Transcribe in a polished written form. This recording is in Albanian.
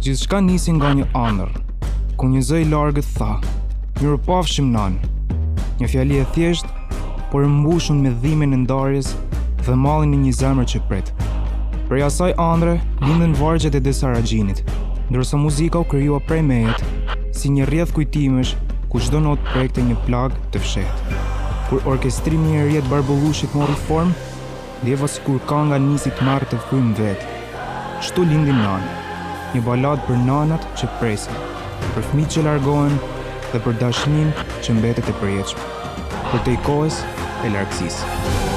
Gjithçka nisi nga një ëndër, ku një zë i largët tha: "Mirupafshim nan." Një fjali e thjesht, por e mbushur me dhimbjen e ndarjes dhe mallin e një zemre që pret. Prej asaj ëndre lindën vargjet e Desaraxhinit, ndërsa muzika u krijua prej mejet, si një rrjedh kujtimesh ku çdo notë prekte një plag të fshehtë. Kur orkestrimi i rrjet Barbullushit mori formë, ndjeva sikur kënga nisi të marrë të frym vetë. Kështu lindi Nana, një balad për nanat që presin, për fëmijët që largohen dhe për dashnin që mbetet e përjetshme, për te kohës e largësisë.